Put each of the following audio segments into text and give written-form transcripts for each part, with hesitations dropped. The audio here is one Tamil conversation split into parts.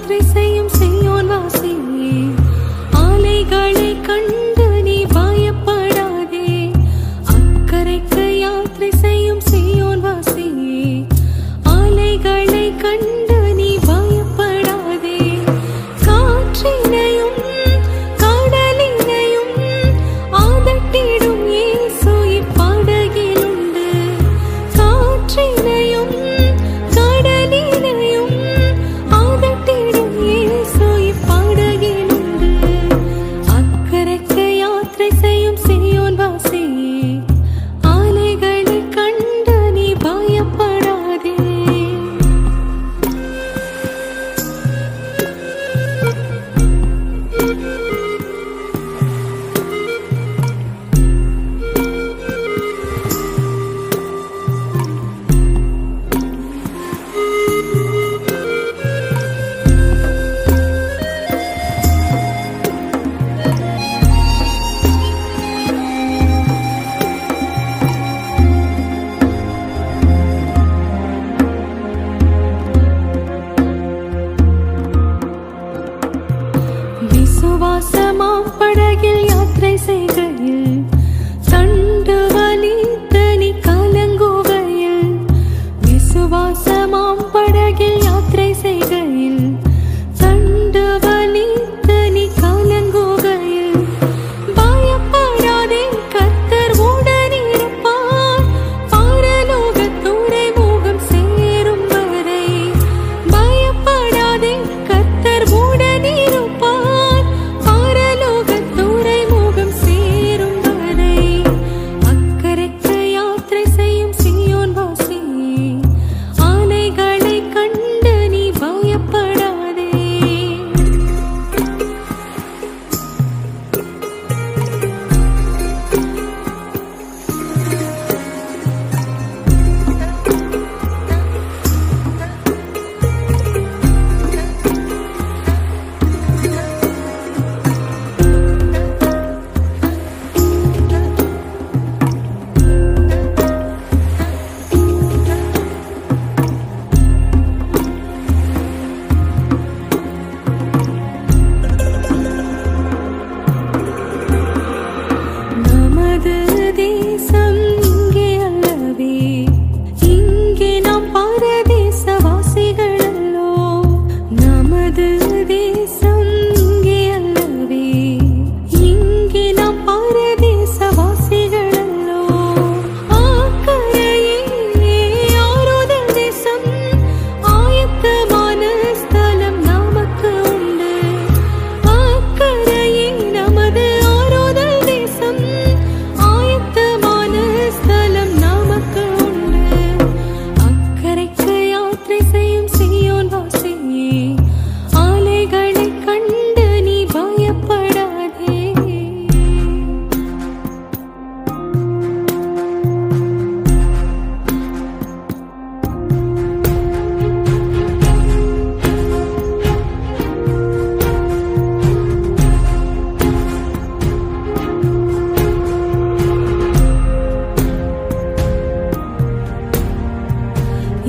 யாத்திரை செய்யும் சீயோன் வாசியே, ஆலைகளை கண்டு நீ பயப்படாதே. அக்கரைக்கு யாத்திரை செய்யும் சீயோன் வாசியே, ஆலைகளை கண்டு நீ பயப்படாதே. காற்றினையும் கடலினையும் ஆதட்டிடும் இயேசு இப்படகிலுண்டு. காற்றினையும் கடலினையும் ஆதட்டிடும் இயேசு இப்படகிலுண்டு. அக்கரைக்கு யாத்திரை செய்யும் சீயோன் வாசியே, ஆலைகளை கண்டு நீ பயப்படாதே. விசுவாசமாம் படகில் யாத்திரை செய்கையில் தண்டு வலித்து நீ கலங்குகையில். விசுவாசமாம் படகில் யாத்திரை செய்கையில் தண்டு வலித்து நீ கலங்குகையில். பயப்படாதே, கர்த்தர் உடனிருப்பார், பரலோகத் துறைமுகம் சேரும் வரை. பயப்படாதே, கர்த்தர் உடனிருப்பார், பரலோகத் துறைமுகம் சேரும் வரை. அக்கரைக்கு யாத்திரை செய்யும் சீயோன் வாசியே, ஆலைகளை கண்டு நீ பயப்படாதே. நமது தேசம் இங்கே அல்லவே, இங்கே நாம் பரதேசவாசிகள் அல்லோ. நமது தேசம் இங்கே அல்லவே, இங்கே நாம் பரதேசவாசிகள் அல்லோ. ஆக்கரையே ஆறுதல் தேசம், ஆயத்தமான ஸ்தலம் நமக்கு உண்டு. ஆக்கரையே நமது ஆறுதல் தேசம், ஆயத்தமான ஸ்தலம் நமக்கு உண்டு. அக்கரைக்கு யாத்திரை செய்யும் சீயோன் வாசியே, ஆலைகளை கண்டு நீ பயப்படாதே.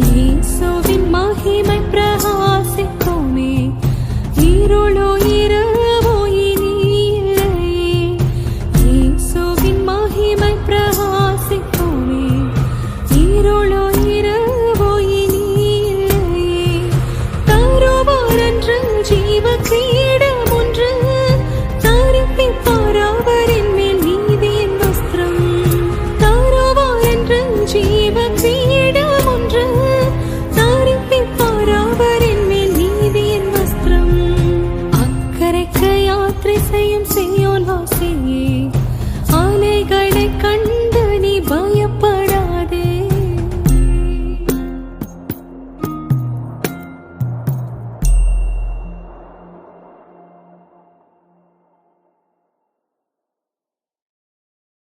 இயேசுவின் மகிமை